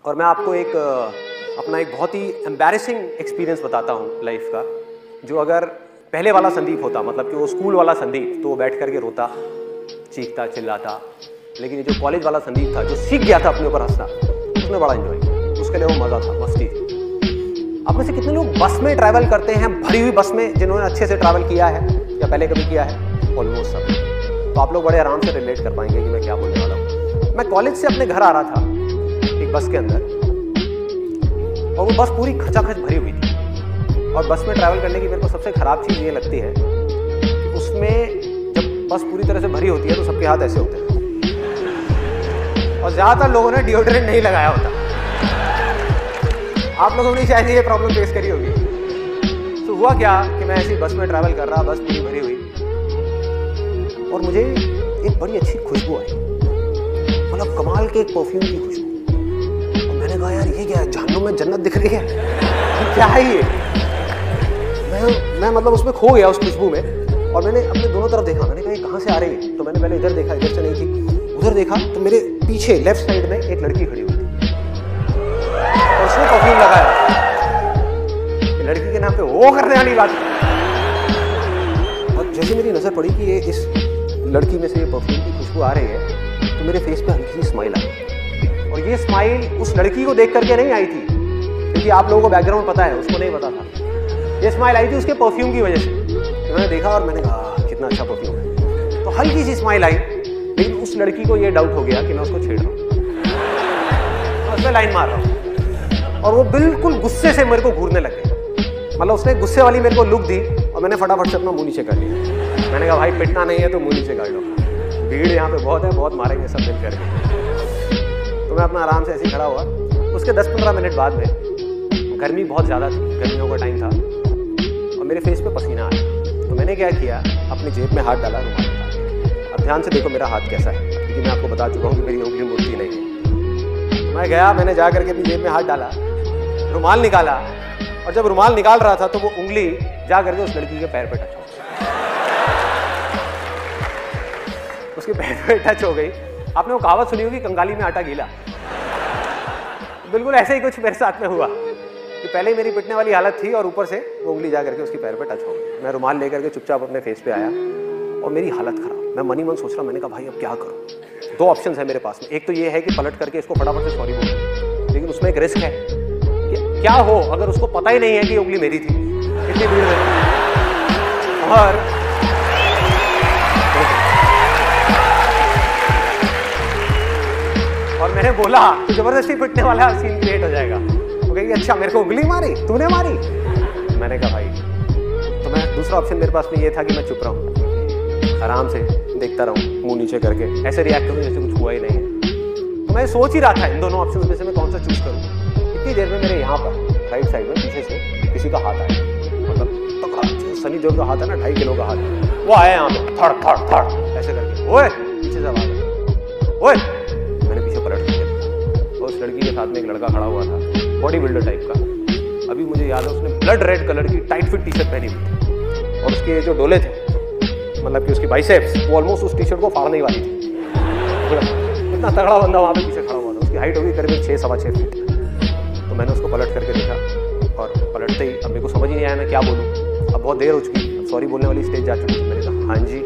और मैं आपको एक अपना एक बहुत ही एम्बैरेसिंग एक्सपीरियंस बताता हूँ लाइफ का, जो अगर पहले वाला संदीप होता, मतलब कि वो स्कूल वाला संदीप, तो वो बैठ करके रोता, चीखता, चिल्लाता। लेकिन ये जो कॉलेज वाला संदीप था, जो सीख गया था अपने ऊपर हंसना, उसने बड़ा एंजॉय किया, उसके लिए वो मज़ा था, मस्ती थी। आप में से कितने लोग बस में ट्रैवल करते हैं, भरी हुई बस में, जिन्होंने अच्छे से ट्रैवल किया है या पहले कभी किया है? ऑलमोस्ट सब। तो आप लोग बड़े आराम से रिलेट कर पाएंगे कि मैं क्या बोलने वाला हूँ। मैं कॉलेज से अपने घर आ रहा था एक बस के अंदर, और वो बस पूरी खचाखच भरी हुई थी। और बस में ट्रैवल करने की मेरे को सबसे ख़राब चीज़ ये लगती है कि उसमें जब बस पूरी तरह से भरी होती है तो सबके हाथ ऐसे होते हैं, और ज़्यादातर लोगों ने डिओड्रेंट नहीं लगाया होता। आप लोगों ने शायद ये प्रॉब्लम फेस करी होगी। तो हुआ क्या कि मैं ऐसी बस में ट्रैवल कर रहा, बस पूरी भरी हुई, और मुझे एक बड़ी अच्छी खुशबू आई, मतलब कमाल के एक परफ्यूम की खुशबू। और मैंने कहा यार ये क्या है, जहन्नुम में जन्नत दिख रही है, क्या है ये? मैं मतलब उसमें खो गया उस खुशबू में। और मैंने अपने दोनों तरफ देखा, मैंने कहा ये कहाँ से आ रही है? तो मैंने पहले इधर देखा, इधर से नहीं थी। उधर देखा तो मेरे पीछे लेफ्ट साइड में एक लड़की खड़ी हुई थी, और उसने परफ्यूम लगाया। लड़की के नाम पे वो करने वाली बात। और जैसे मेरी नजर पड़ी कि ये इस लड़की में से ये परफ्यूम की खुशबू आ रही है, तो मेरे फेस पे हल्की सी स्माइल आई। और ये स्माइल उस लड़की को देख करके नहीं आई थी, क्योंकि आप लोगों को बैकग्राउंड पता है, उसको नहीं पता था। ये स्माइल आई थी उसके परफ्यूम की वजह से। तो मैंने देखा और मैंने कहा कितना अच्छा परफ्यूम है। तो हल्की सी स्माइल आई, लेकिन उस लड़की को ये डाउट हो गया कि मैं उसको छेड़ रहा हूँ, उस पर लाइन मार रहा हूँ। और वो बिल्कुल गुस्से से मेरे को घूरने लग गई, मतलब उसने गुस्से वाली मेरे को लुक दी, और मैंने फटाफट से अपना मुंह नीचे कर लिया। मैंने कहा भाई पिटना नहीं है तो मुंह नीचे कर लो, भीड़ यहाँ पे बहुत है, बहुत मारेंगे सब मिल करके। तो मैं अपना आराम से ऐसे ही खड़ा हुआ। उसके 10-15 मिनट बाद में गर्मी बहुत ज़्यादा थी, गर्मियों का टाइम था, और मेरे फेस पे पसीना आया। तो मैंने क्या किया, अपनी जेब में हाथ डाला, रुमाल निकाला। अब ध्यान से देखो मेरा हाथ कैसा है, क्योंकि मैं आपको बता चुका हूँ कि मेरी उंगली मुड़ती नहीं है। तो मैं गया, मैंने जा करके अपनी जेब में हाथ डाला, रुमाल निकाला, और जब रुमाल निकाल रहा था तो वो उंगली जा करके उस लड़की के पैर पे टच हो गई। उसके पैर पे टच हो गई। आपने वो कहावत सुनी होगी, कंगाली में आटा गीला। बिल्कुल ऐसे ही कुछ मेरे साथ में हुआ कि पहले ही मेरी पिटने वाली हालत थी, और ऊपर से वो उंगली जा करके उसके पैर पे टच हो गई। मैं रुमाल लेकर के चुपचाप अपने फेस पे आया, और मेरी हालत खराब। मैं मन ही मन सोच रहा, मैंने कहा भाई अब क्या करूँ? 2 ऑप्शन है मेरे पास में। एक तो ये है कि पलट करके इसको फटाफट से सॉरी बोलूं, लेकिन उसमें एक रिस्क है कि क्या हो अगर उसको पता ही नहीं है कि उंगली मेरी थी, इतनी भीड़ में। और मैंने बोला तो जबरदस्ती पिटने वाला सीन क्रिएट हो जाएगा। वो कहेगी अच्छा मेरे को उंगली मारी, तूने मारी? मैंने कहा भाई, तो मैं दूसरा ऑप्शन मेरे पास में ये था कि मैं चुप रहूं, आराम से देखता रहूं, मुंह नीचे करके ऐसे रिएक्ट करूं जैसे कुछ हुआ ही नहीं है। तो मैं सोच ही रहा था इन दोनों ऑप्शन में से मैं कौन सा चूज करूं। इतनी देर में मेरे यहाँ पर राइट साइड में पीछे से किसी का हाथ आया, मतलब तगड़ा सनी देओल का हाथ है ना, 2.5 किलो का हाथ, वो आया यहाँ पे, थड़ थड़ थड़ ऐसे करके, ओए पीछे से आवाज, ओए। मैंने पीछे पलट दिया, और उस लड़की के साथ में एक लड़का खड़ा हुआ था, बॉडी बिल्डर टाइप का। अभी मुझे याद है उसने ब्लड रेड कलर की टाइट फिट टी शर्ट पहनी हुई थी, और उसके जो डोले थे, मतलब कि उसकी बाइसेप्स, वो ऑलमोस्ट उस टी शर्ट को फाड़ने वाली थी। इतना तगड़ा बंदा वहाँ पे पीछे खड़ा हुआ था। उसकी हाइट होगी करीब 6-6.25 फीट। तो मैंने उसको पलट करके देखा, और पलटते ही अब मेरे को समझ ही नहीं आया मैं क्या बोलूँ। अब बहुत देर हो चुकी, अब सॉरी बोलने वाली स्टेज जा चुकी थी। मैंने कहा हाँ जी।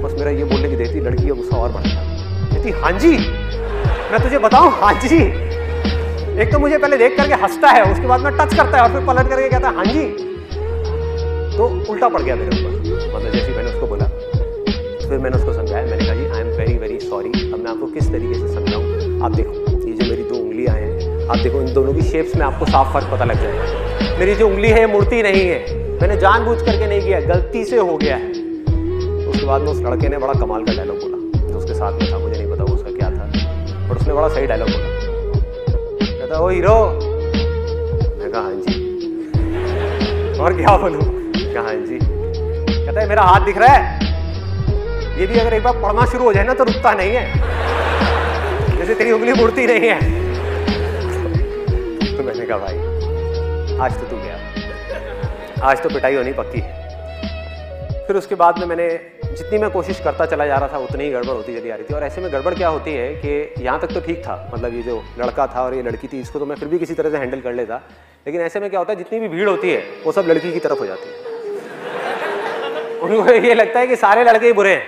बस मेरा ये बोलने की देर थी, लड़की का गुस्सा और बढ़ गया, कहती हाँ जी, मैं तुझे बताऊँ हाँ जी। एक तो मुझे पहले देख करके हंसता है, उसके बाद में टच करता है, और फिर पलट करके कहता है हाँ जी। तो उल्टा पड़ गया मेरे ऊपर, मतलब जैसे मैंने उसको बोला। फिर मैंने उसको समझाया, मैंने कहा जी I am very very sorry. अब मैं आपको किस तरीके से समझाऊँ? आप देखो ये जो मेरी 2 उंगलियां हैं, आप देखो इन दोनों की शेप्स में आपको साफ फर्क पता लग जाएगा। मेरी जो उंगली है मुड़ती नहीं है, मैंने जानबूझ करके नहीं किया, गलती से हो गया है। तो उसके बाद में उस लड़के ने बड़ा कमाल का डायलॉग बोला, जो उसके साथ में था, मुझे नहीं पता वो उसका क्या था, बट उसने बड़ा सही डायलॉग बोला। कहता ओ हीरो। मैं कहा हाँ जी। और क्या बोलूँ? कहा हाँ जी। कहता है मेरा हाथ दिख रहा है, ये भी अगर एक बार पढ़ना शुरू हो जाए ना तो रुकता नहीं है, जैसे तेरी उंगली मुड़ती नहीं है। तो मैंने कहा भाई आज तो तू गया, आज तो पिटाई होनी पक्की है। फिर उसके बाद में मैंने जितनी मैं कोशिश करता चला जा रहा था उतनी ही गड़बड़ होती चली आ रही थी। और ऐसे में गड़बड़ क्या होती है कि यहाँ तक तो ठीक था, मतलब ये जो लड़का था और ये लड़की थी, इसको तो मैं फिर भी किसी तरह से हैंडल कर लेता, लेकिन ऐसे में क्या होता है जितनी भी भीड़ होती है वो सब लड़की की तरफ हो जाती है। उनको ये लगता है कि सारे लड़के ही बुरे हैं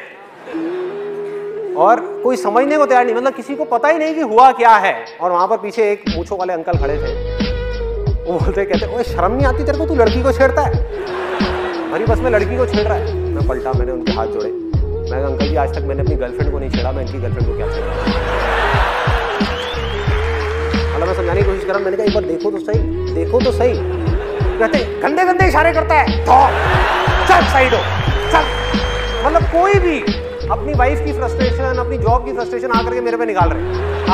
और कोई समझने को तैयार नहीं, मतलब किसी को पता ही नहीं कि हुआ क्या है। और वहाँ पर पीछे एक मूंछों वाले अंकल खड़े थे, वो बोलते कहते ओए शर्म नहीं आती तेरे को, तू लड़की को छेड़ता है, भरी बस में लड़की को छेड़ रहा है। मैं पलटा, मैंने उनके हाथ जोड़े, मैं कहा अंकल जी आज तक मैंने अपनी गर्लफ्रेंड को नहीं छेड़ा, मैं इनकी गर्लफ्रेंड को क्या छेड़ा। मतलब मैं समझाने की कोशिश कर रहा हूँ, मैंने कहा एक बार देखो तो सही, देखो तो सही। कहते गंदे गंदे इशारे करता है, तो चल साइड हो चल। मतलब कोई भी अपनी वाइफ की फ्रस्ट्रेशन, अपनी जॉब की फ्रस्ट्रेशन आकर के मेरे पे निकाल रहे,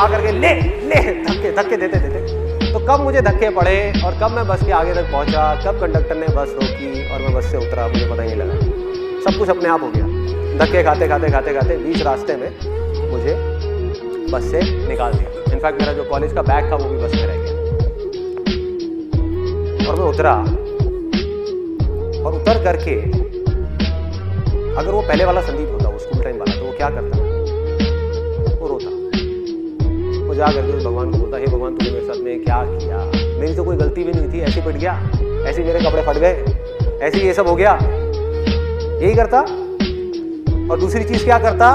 आकर के ले ले धक्के धक्के देते देते। तो कब मुझे धक्के पड़े और कब मैं बस के आगे तक पहुंचा, कब कंडक्टर ने बस रोकी और मैं बस से उतरा, मुझे पता ही नहीं लगा। सब कुछ अपने आप हो गया। धक्के खाते खाते खाते खाते बीच रास्ते में मुझे बस से निकाल दिया। इनफैक्ट मेरा जो कॉलेज का बैग था वो भी बस में रह गया। और मैं उतरा और उतर करके, अगर वो पहले वाला संदीप होता, वो स्कूल टाइम वाला, तो वो क्या करता? वो रोता, वो जा करके भगवान को बोलता, हे भगवान तूने मेरे साथ में क्या किया, मेरी तो कोई गलती भी नहीं थी, ऐसे पिट गया, ऐसे मेरे कपड़े फट गए, ऐसे ये सब हो गया। यही करता। और दूसरी चीज क्या करता,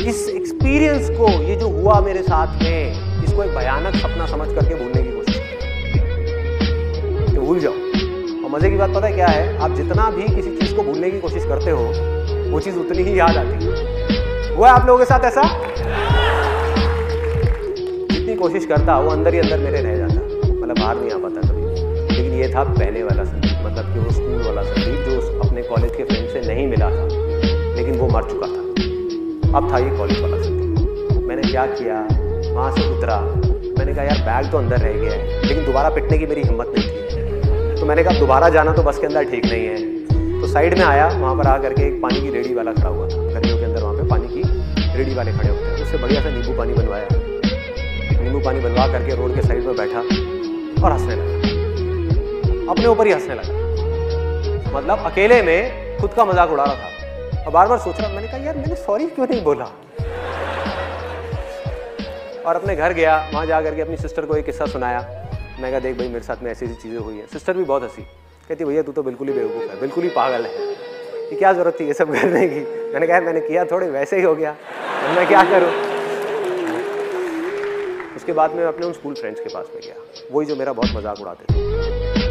इस एक्सपीरियंस को, ये जो हुआ मेरे साथ में, इसको एक भयानक सपना समझ करके भूलने की कोशिश करता, तो भूल जाओ। और मजे की बात पता है क्या है, आप जितना भी किसी चीज को भूलने की कोशिश करते हो वो चीज उतनी ही याद आती है। वो है आप लोगों के साथ ऐसा? जितनी कोशिश करता वो अंदर ही अंदर मेरे रह जाता, मतलब बाहर नहीं आ पाता कभी। लेकिन ये था पहले वाला संदीप, मतलब कि वो स्कूल वाला संदीप जो अपने कॉलेज के फ्रेंड से नहीं मिला था, लेकिन वो मर चुका था। अब था ये कॉलेज वाला संदीप। मैंने क्या किया, वहाँ से उतरा, मैंने कहा यार बैग तो अंदर रह गया है, लेकिन दोबारा पिटने की मेरी हिम्मत नहीं थी। तो मैंने कहा दोबारा जाना तो बस के अंदर ठीक नहीं है। तो साइड में आया, वहाँ पर आ करके एक पानी की रेडी वाला खड़ा हुआ था, गर्मियों के अंदर वहाँ पे पानी की रेडी वाले खड़े होते हैं, उससे बढ़िया सा नींबू पानी बनवाया। नींबू पानी बनवा करके रोड के साइड में बैठा और हंसने लगा, अपने ऊपर ही हंसने लगा, मतलब अकेले में खुद का मजाक उड़ा रहा था। और बार बार सोच रहा, मैंने कहा यार मैंने सॉरी क्यों नहीं बोला। और अपने घर गया, वहाँ जा करके अपनी सिस्टर को एक किस्सा सुनाया। मैं कहा देख भाई मेरे साथ में ऐसी ऐसी चीज़ें हुई हैं। सिस्टर भी बहुत हंसी, कहती भैया तू तो बिल्कुल ही बेवकूफ़ है, बिल्कुल ही पागल है, कि क्या ज़रूरत थी ये सब करने की। मैंने कहा मैंने किया थोड़े, वैसे ही हो गया, तो मैं क्या करूँ। उसके बाद मैं अपने उन स्कूल फ्रेंड्स के पास में गया, वही जो मेरा बहुत मजाक उड़ाते थे,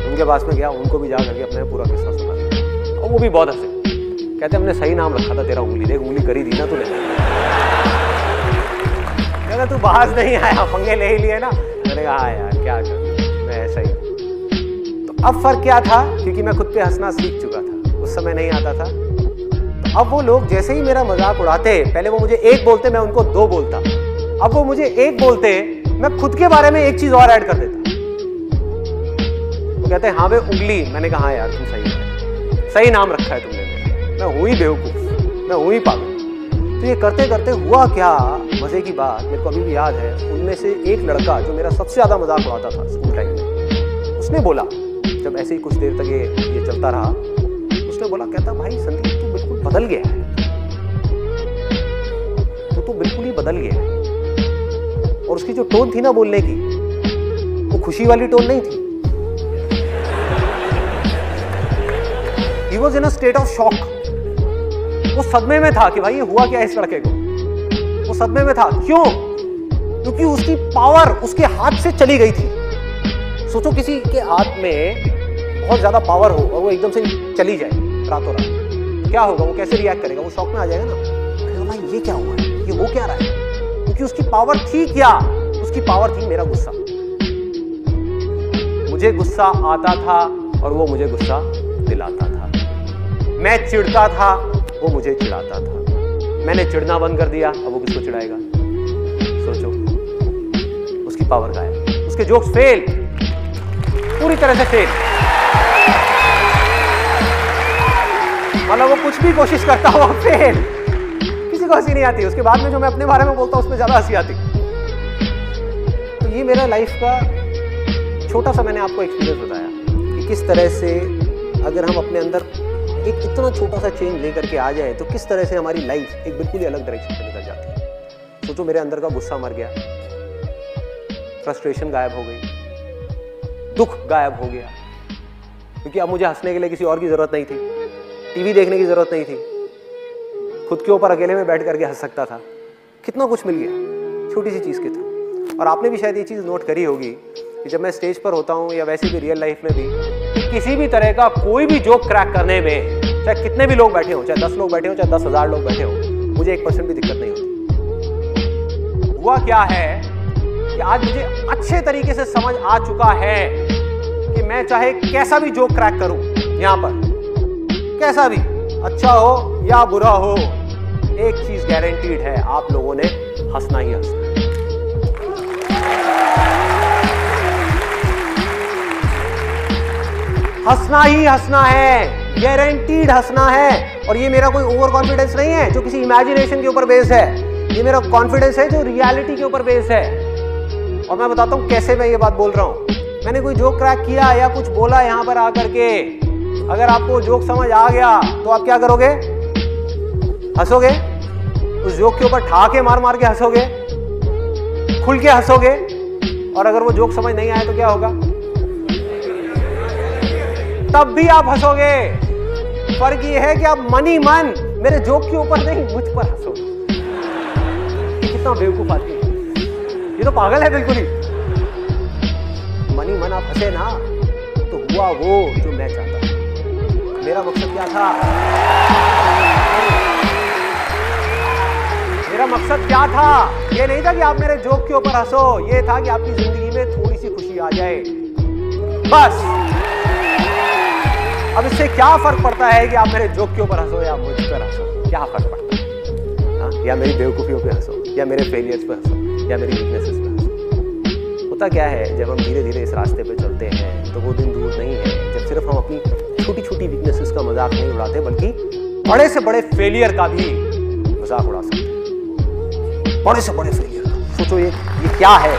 उनके पास में गया, उनको भी जा करके अपने पूरा किस्सा सुना। और वो भी बहुत हंसे, कहते हमने सही नाम रखा था तेरा, उंगली देख उंगली करी थी ना तूने। कहता तू बाज नहीं आया, पंगे ले ही लिए ना। मैंने कहा हाँ यार क्या कर, मैं ऐसा ही। तो अब फर्क क्या था, क्योंकि मैं खुद पे हंसना सीख चुका था, उस समय नहीं आता था। तो अब वो लोग जैसे ही मेरा मजाक उड़ाते, पहले वो मुझे एक बोलते, मैं उनको दो बोलता। अब वो मुझे एक बोलते, मैं खुद के बारे में एक चीज और ऐड कर देता। वो कहते हैं हाँ भाई उंगली। मैंने कहा हाँ यार तुम सही है, सही नाम रखा है तुमने मेरा, मैं हुई बेवकूफ, मैं हुई पागल। तो ये करते करते हुआ क्या, मजे की बात मेरे को अभी भी याद है, उनमें से एक लड़का जो मेरा सबसे ज्यादा मजाक उड़ाता था स्कूल टाइम में, उसने बोला, जब ऐसे ही कुछ देर तक ये चलता रहा, उसने बोला, कहता भाई संदीप तू बिल्कुल बदल गया है, तू बिल्कुल ही बदल गया है। और उसकी जो टोन थी ना बोलने की, वो खुशी वाली टोन नहीं थी। He was in a state of shock. वो सदमे में था कि भाई ये हुआ क्या इस लड़के को। वो सदमे में था, क्यों? क्योंकि उसकी पावर उसके हाथ से चली गई थी। सोचो किसी के हाथ में बहुत ज्यादा पावर हो और वो एकदम से चली जाए रातों रात, क्या होगा? वो कैसे रिएक्ट करेगा? वो शॉक में आ जाएगा ना, भाई ये क्या हुआ है, ये हो क्या रहा है? क्योंकि उसकी पावर थी क्या? उसकी पावर थी मेरा गुस्सा। मुझे गुस्सा आता था और वो मुझे गुस्सा दिलाता था। मैं चिढ़ता था, वो मुझे चिढ़ाता था। मैंने चिढ़ना बंद कर दिया, अब वो किसको चिढ़ाएगा? सोचो, उसकी पावर गायब, उसके जोक्स फेल, पूरी तरह से फेल। मतलब वो कुछ भी कोशिश करता हो फेल, किसी को हंसी नहीं आती। उसके बाद में जो मैं अपने बारे में बोलता हूं उसमें ज्यादा हंसी आती। तो ये मेरा लाइफ का छोटा सा मैंने आपको एक्सपीरियंस बताया कि किस तरह से अगर हम अपने अंदर एक इतना छोटा सा चेंज लेकर के आ जाए तो किस तरह से हमारी लाइफ एक बिल्कुल ही अलग डायरेक्शन में निकल जाती है। सोचो मेरे अंदर का गुस्सा मर गया, फ्रस्ट्रेशन गायब हो गई, दुख गायब हो गया, क्योंकि अब मुझे हंसने के लिए किसी और की जरूरत नहीं थी, टीवी देखने की जरूरत नहीं थी, खुद के ऊपर अकेले में बैठ करके हंस सकता था। कितना कुछ मिल गया छोटी सी चीज के थ्रू। और आपने भी शायद ये चीज नोट करी होगी कि जब मैं स्टेज पर होता हूँ या वैसे भी रियल लाइफ में भी, कि किसी भी तरह का कोई भी जोक क्रैक करने में, चाहे कितने भी लोग बैठे हो, चाहे 10 लोग बैठे हो, चाहे 10,000 लोग बैठे हो, मुझे 1% भी दिक्कत नहीं होती। हुआ क्या है कि आज मुझे अच्छे तरीके से समझ आ चुका है कि मैं चाहे कैसा भी जोक क्रैक करूं यहां पर, कैसा भी, अच्छा हो या बुरा हो, एक चीज गारंटीड है, आप लोगों ने हंसना ही हंसना है। हंसना ही हंसना है, गारंटीड हंसना है। और ये मेरा कोई ओवर कॉन्फिडेंस नहीं है जो किसी इमेजिनेशन के ऊपर बेस्ड है, ये मेरा कॉन्फिडेंस है जो रियलिटी के ऊपर बेस्ड है। और मैं बताता हूं कैसे मैं ये बात बोल रहा हूं। मैंने कोई जोक क्रैक किया या कुछ बोला यहां पर आकर के, अगर आपको जोक समझ आ गया तो आप क्या करोगे? हंसोगे, उस जोक के ऊपर ठहाके मार मार के हंसोगे, खुल के हंसोगे। और अगर वो जोक समझ नहीं आया तो क्या होगा? तब भी आप हंसोगे। फर्क ये है कि आप मनी मन मेरे जोक के ऊपर नहीं, मुझ पर हंसोगे। कितना बेवकूफ आदमी है, ये तो पागल है बिल्कुल ही। मनी मन आप हंसे ना तो हुआ वो जो मैं चाहता था। मेरा मकसद क्या था? मेरा मकसद क्या था? ये नहीं था कि आप मेरे जोक के ऊपर हंसो, ये था कि आपकी जिंदगी में थोड़ी सी खुशी आ जाए, बस। अब इससे क्या फर्क पड़ता है कि आप मेरे जोक के ऊपर हंसो या मुझ पर हंसो? क्या फर्क पड़ता है? हाँ? या मेरी बेवकूफियों पे हंसो, या मेरे फेलियर्स पे हंसो, या मेरी वीकनेसेस पे हंसो। होता क्या है, जब हम धीरे धीरे इस रास्ते पे चलते हैं तो वो दिन दूर नहीं है जब सिर्फ हम अपनी छोटी छोटी वीकनेसेस का मजाक नहीं उड़ाते, बल्कि बड़े से बड़े फेलियर का भी मजाक उड़ा सकते हैं। बड़े से बड़े फेलियर का सोचो, ये क्या है?